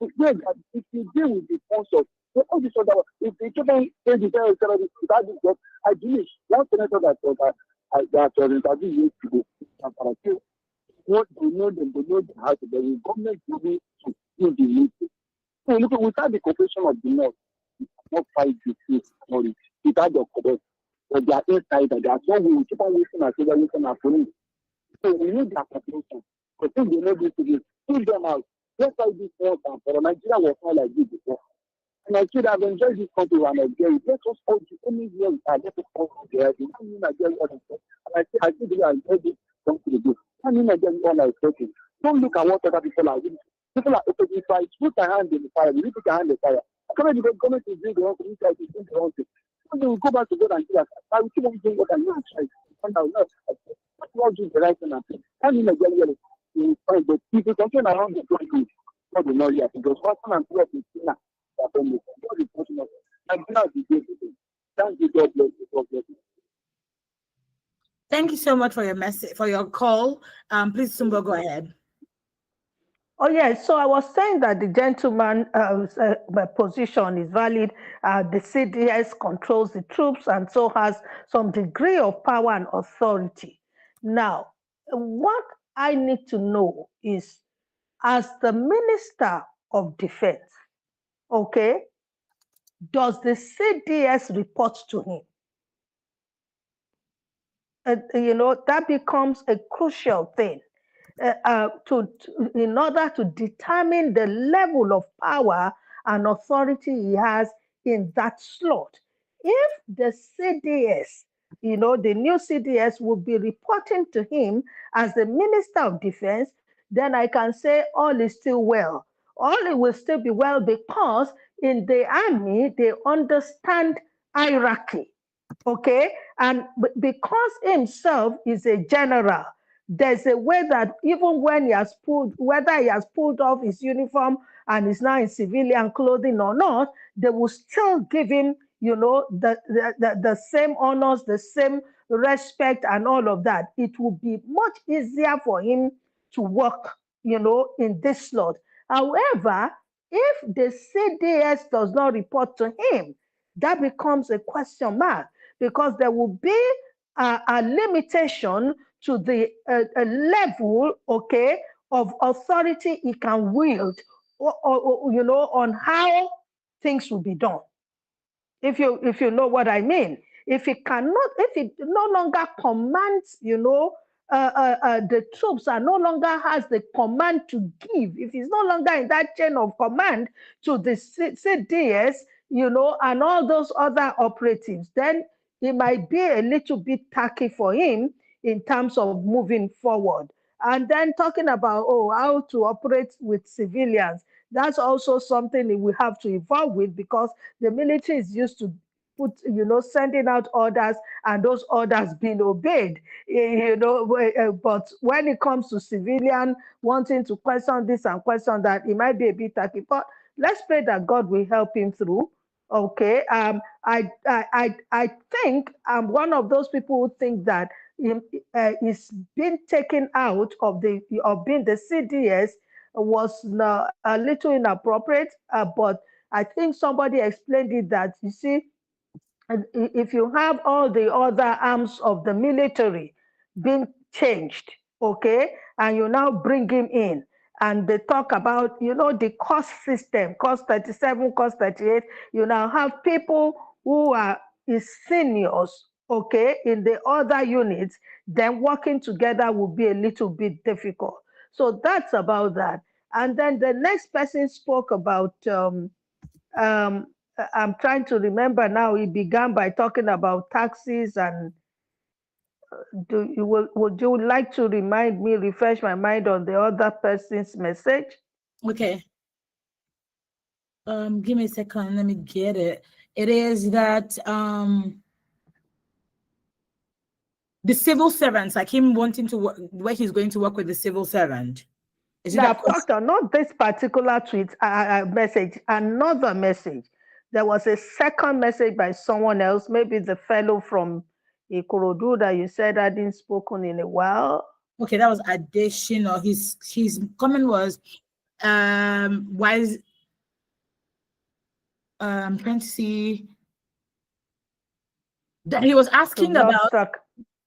D: If you deal with the sponsors, all this other, if they keep say the terrorists, that is what I believe. One senator that was interviewed years ago, what they know them, they know how to do the government really to do the meeting. So look, without the cooperation of the North, we cannot fight the state authority. Without the cooperation, but they are inside, they are so we keep on wasting our children, wasting our police. So we need their cooperation. But if they know this to do, pull them out. Just like this one time, for Nigeria was not like this before. And I should have enjoyed this country when I get it. Let us all the only year we are getting all there. And I say I enjoyed this country. I mean, again, all I expecting. Don't look at what other people are doing. People are opening fires. Put your hand in the fire. You put your hand in the fire. Government is doing the wrong thing. Inside is doing the wrong thing. So they will go back to God and say, I will keep on doing what I'm doing. And I will not. But you all do the right thing. I mean, again, but people talking around the country, God will not yet. Because person and prayer is sinner. God is talking about. And now is the thank you, God bless you. God bless you.
A: Thank you so much for your message, for your call. Please, Sumbo, go ahead.
B: Oh, yes. So I was saying that the gentleman position is valid. The CDS controls the troops and so has some degree of power and authority. Now, what I need to know is, as the Minister of Defense, okay, does the CDS report to him? That becomes a crucial thing in order to determine the level of power and authority he has in that slot. If the CDS the new CDS will be reporting to him as the Minister of Defense, then I can say all is still well. All it will still be well because in the army, they understand hierarchy. Okay, and because himself is a general, there's a way that even when he has pulled, whether he has pulled off his uniform and is now in civilian clothing or not, they will still give him, the same honors, the same respect, and all of that. It will be much easier for him to work, in this slot. However, if the CDS does not report to him, that becomes a question mark because there will be a limitation to the level, okay, of authority he can wield, on how things will be done. If you know what I mean. If it no longer commands, the troops are no longer has the command to give, if he's no longer in that chain of command to the CDS, and all those other operatives, then it might be a little bit tacky for him in terms of moving forward. And then talking about, how to operate with civilians, that's also something we have to evolve with because the military is used to sending out orders and those orders being obeyed, but when it comes to civilian wanting to question this and question that, it might be a bit tacky, but let's pray that God will help him through. Okay. I think I'm one of those people who think that he's been taken out of being the CDS was a little inappropriate, but I think somebody explained it that, you see, if you have all the other arms of the military being changed, okay, and you now bring him in, and they talk about, the cost system, cost 37, cost 38, you now have people who are seniors, okay, in the other units, then working together will be a little bit difficult. So that's about that. And then the next person spoke about um, I'm trying to remember now. He began by talking about taxes, and would you like to refresh my mind on the other person's message?
A: Okay. Give me a second. Let me get it. It is that the civil servants, like him wanting to work, where he's going to work with the civil servant. Is it that
B: Doctor, not this particular tweet message, another message. There was a second message by someone else, maybe the fellow from Ikorodu that you said hadn't spoken in a while.
A: Okay, that was additional. His comment was, why is I'm trying to see that he was asking about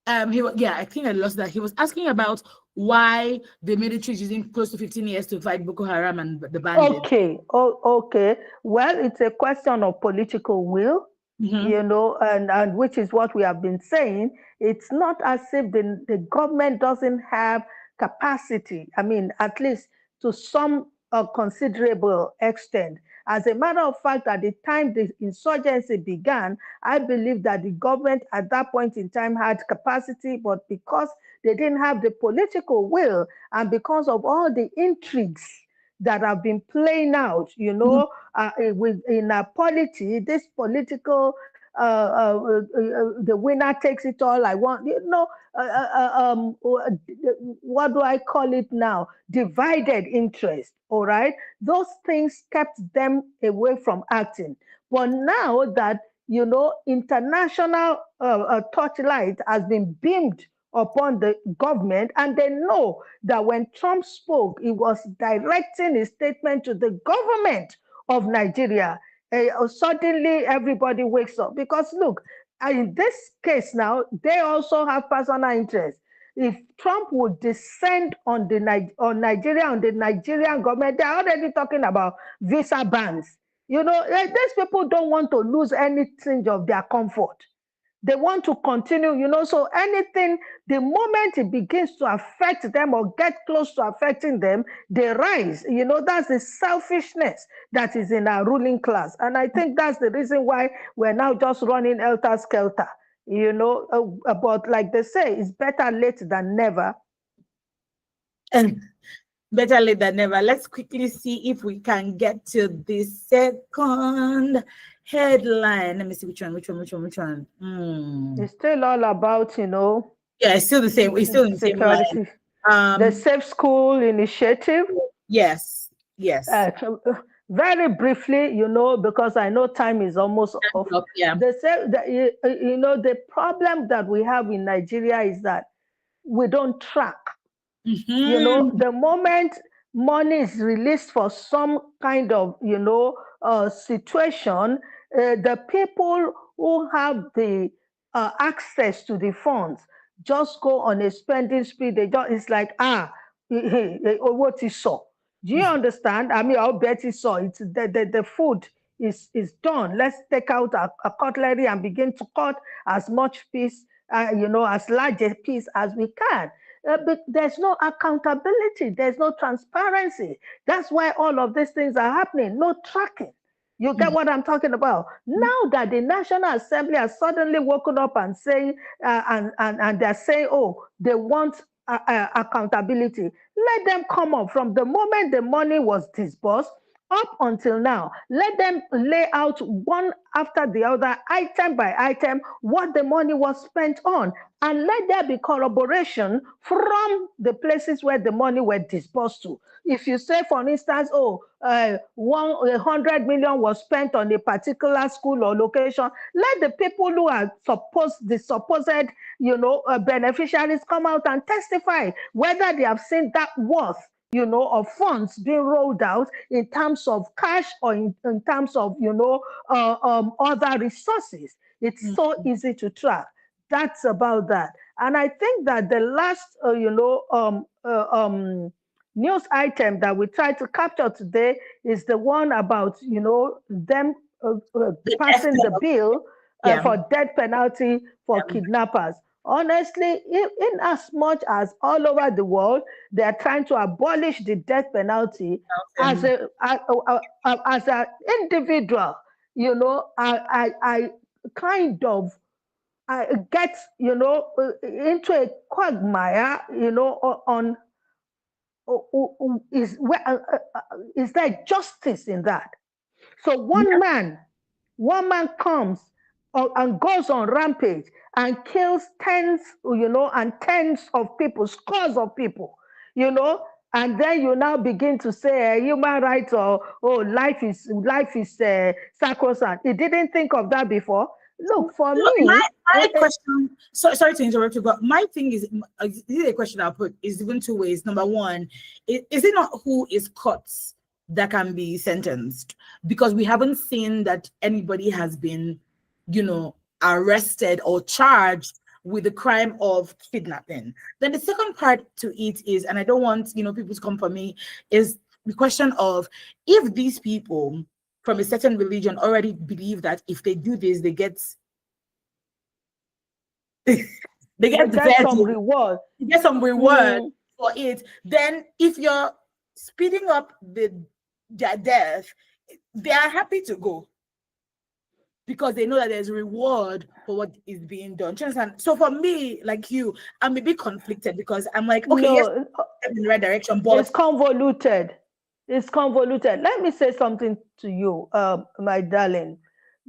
A: I think I lost that. He was asking about why the military is using close to 15 years to fight Boko Haram and the bandits.
B: Okay. Okay. Well, it's a question of political will, and which is what we have been saying. It's not as if the government doesn't have capacity. I mean, at least to some considerable extent. As a matter of fact, at the time the insurgency began, I believe that the government at that point in time had capacity, but because they didn't have the political will and because of all the intrigues that have been playing out, in a polity, this political, the winner takes it all. I want, what do I call it now? Divided interest. All right, those things kept them away from acting. But now that international torchlight has been beamed upon the government, and they know that when Trump spoke, he was directing his statement to the government of Nigeria. Suddenly, everybody wakes up because look, in this case now, they also have personal interest. If Trump would descend on Nigeria, on the Nigerian government, they're already talking about visa bans. These people don't want to lose anything of their comfort. They want to continue, so anything, the moment it begins to affect them or get close to affecting them, they rise. That's the selfishness that is in our ruling class. And I think that's the reason why we're now just running helter-skelter. But like they say, it's better late than never.
A: And better late than never. Let's quickly see if we can get to the second headline. Let me see which one.
B: It's still all about,
A: Yeah, it's still the same. It's still in the same line.
B: security. The Safe School Initiative.
A: Yes.
B: Very briefly, because I know time is almost off.
A: Yeah.
B: They say that, the problem that we have in Nigeria is that we don't track. The moment money is released for some kind of, situation, the people who have the access to the funds just go on a spending spree. It's like, what is so? Do you understand? I mean, I'll bet it's so. It's the food is done. Let's take out a cutlery and begin to cut as much piece, as large a piece as we can. But there's no accountability, there's no transparency. That's why all of these things are happening. No tracking. You get what I'm talking about? Now that the National Assembly has suddenly woken up and saying, and they're saying, oh, they want accountability. Let them come up from the moment the money was disbursed up until now. Let them lay out one after the other, item by item, what the money was spent on. And let there be corroboration from the places where the money were disbursed to. If you say, for instance, 100 million was spent on a particular school or location, let the people who are the supposed, beneficiaries come out and testify whether they have seen that worth, of funds being rolled out in terms of cash or in terms of, other resources. It's so easy to track. That's about that. And I think that the last, news item that we try to capture today is the one about, them passing the bill for death penalty for kidnappers. Honestly, in as much as all over the world they are trying to abolish the death penalty, as as an individual, I kind of get, into a quagmire, on is there justice in that? So one man comes and goes on rampage and kills tens, and tens of people, scores of people, and then you now begin to say human rights, or life is sacrosanct. You didn't think of that before. Look, for me,
A: my question. Sorry to interrupt you, but my thing is this is a question I'll put is even two ways. Number one, is it not who is caught that can be sentenced? Because we haven't seen that anybody has been, arrested or charged with the crime of kidnapping. Then the second part to it is, and I don't want people to come for me, is the question of if these people from a certain religion already believe that if they do this, they get
B: some reward.
A: You get some reward for it. Then if you're speeding up their death, they are happy to go because they know that there's reward for what is being done. So for me, like you, I'm a bit conflicted because I'm like, okay, yes, in the right direction, but
B: it's convoluted. Let me say something to you, my darling.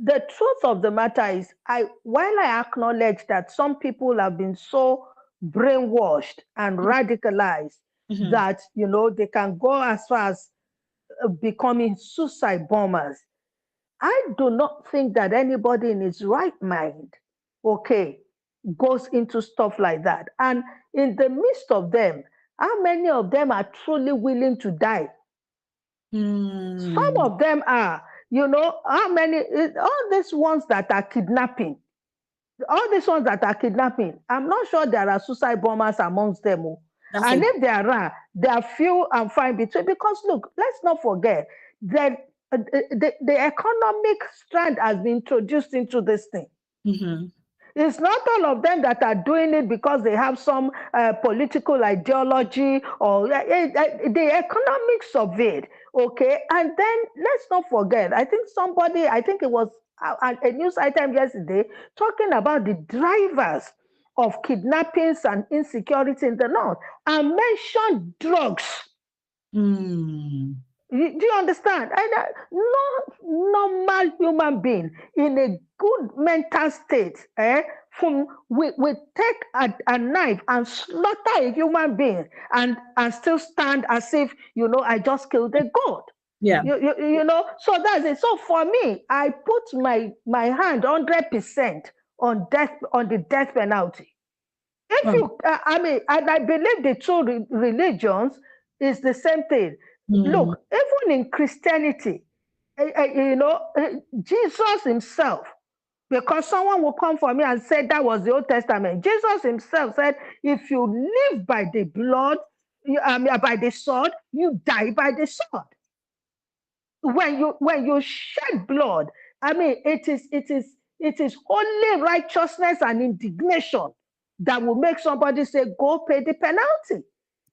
B: The truth of the matter is, while I acknowledge that some people have been so brainwashed and radicalized that they can go as far as becoming suicide bombers, I do not think that anybody in his right mind, goes into stuff like that. And in the midst of them, how many of them are truly willing to die? Some of them are, how many, all these ones that are kidnapping, I'm not sure there are suicide bombers amongst them. And if there are few and far between. Because look, let's not forget that the economic strand has been introduced into this thing. It's not all of them that are doing it because they have some political ideology or the economics of it. And then let's not forget, I think it was a news item yesterday talking about the drivers of kidnappings and insecurity in the north and mentioned drugs.
A: Mm.
B: Do you understand? No normal human being in a good mental state, will take a knife and slaughter a human being and still stand as if, I just killed a goat.
A: Yeah.
B: So that's it. So for me, I put my hand 100% on the death penalty. If
A: Oh.
B: you, and I believe the two religions is the same thing.
A: Mm.
B: Look, even in Christianity, Jesus himself, because someone will come for me and say that was the Old Testament. Jesus himself said, if you live by the blood, by the sword, you die by the sword. When you shed blood, it is only righteousness and indignation that will make somebody say, go pay the penalty.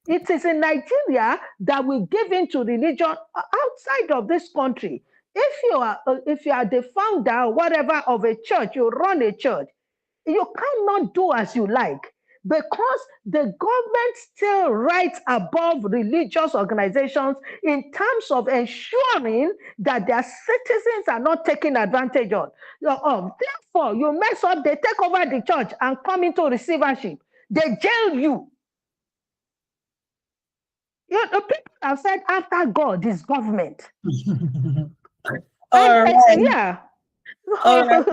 B: It is in Nigeria that we give into religion outside of this country. If you are the founder or whatever of a church, you run a church, you cannot do as you like because the government still rights above religious organizations in terms of ensuring that their citizens are not taken advantage of. Therefore, you mess up, they take over the church and come into receivership. They jail you. The people have said after God is government.
A: All right.
B: Yeah.
A: All right.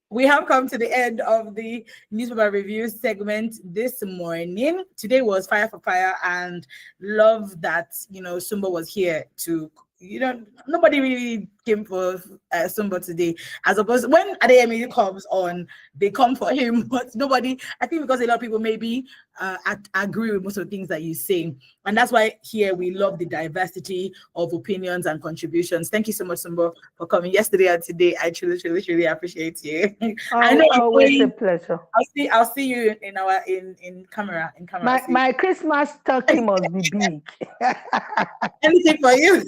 A: We have come to the end of the newspaper review segment this morning. Today was Fire for Fire, and love that Sumbo was here to. Nobody really came for Sumbo today. As opposed to when Adeyemi comes on, they come for him, but nobody. I think because a lot of people maybe agree with most of the things that you say, and that's why here we love the diversity of opinions and contributions. Thank you so much, Sumbo, for coming yesterday and today. I truly, truly, truly appreciate you. I know
B: always a pleasure.
A: I'll see you in camera.
B: My Christmas turkey must be big.
A: Anything for you.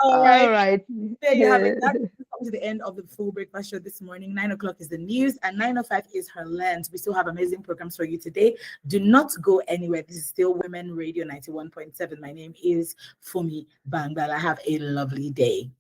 A: All right. There you have it. That's come to the end of the full breakfast show this morning. 9 o'clock is the news, and 9:05 is her lens. We still have amazing programs for you today. Do not go anywhere. This is still Women Radio 91.7. My name is Fumi Bangbala. Have a lovely day.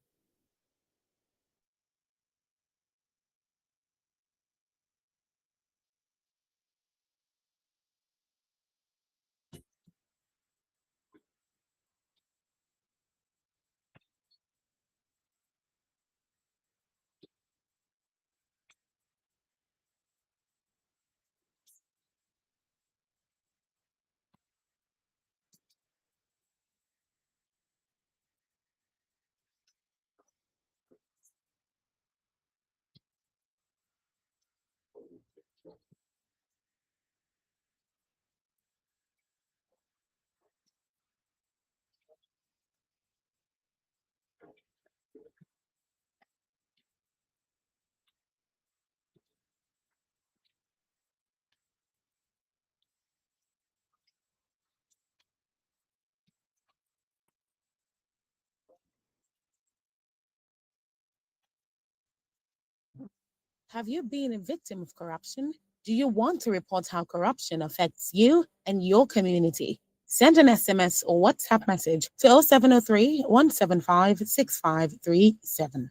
E: Have you been a victim of corruption? Do you want to report how corruption affects you and your community? Send an SMS or WhatsApp message to 0703 175 6537.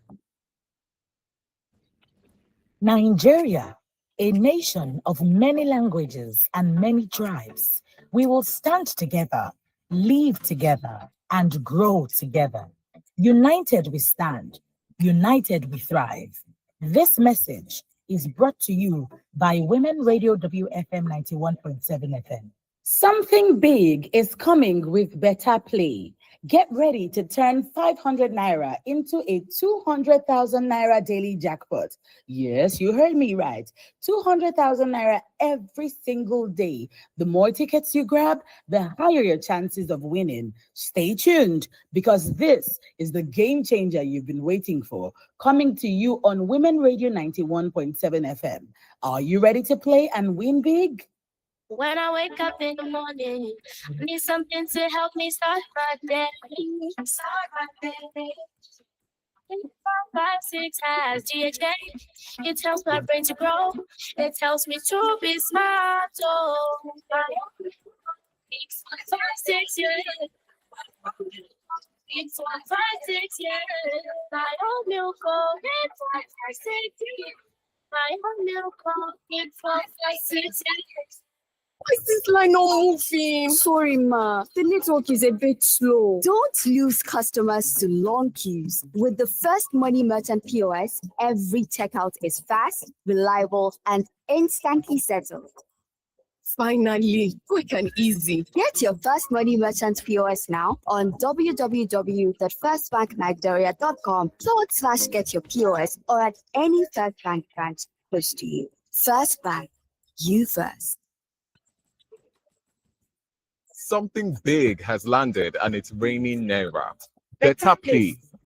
F: Nigeria, a nation of many languages and many tribes. We will stand together, live together, and grow together. United we stand, united we thrive. This message is brought to you by Women Radio WFM 91.7 FM. Something big is coming with Better Play. Get ready to turn 500 naira into a 200,000 naira daily jackpot. Yes, you heard me right. 200,000 naira every single day. The more tickets you grab, the higher your chances of winning. Stay tuned because this is the game changer you've been waiting for, coming to you on Women Radio 91.7 FM. Are you ready to play and win big?
G: When I wake up in the morning, I need something to help me start my day. Start my day. 556 has DHA. It helps my brain to grow. It helps me to be smart. Oh, 556, yeah. It's 156, yeah. My own milk, oh, it's 156, yeah. My own milk, oh, it's 156, yeah.
H: Why is this line not moving? Sorry, ma. The network is a bit slow. Don't lose customers to long queues. With the First Money Merchant POS, every checkout is fast, reliable, and instantly settled. Finally, quick and easy. Get your First Money Merchant POS now on www.firstbanknigeria.com/get your POS or at any First Bank branch close to you. First Bank, you first.
I: Something big has landed and it's raining Naira. Better Pay,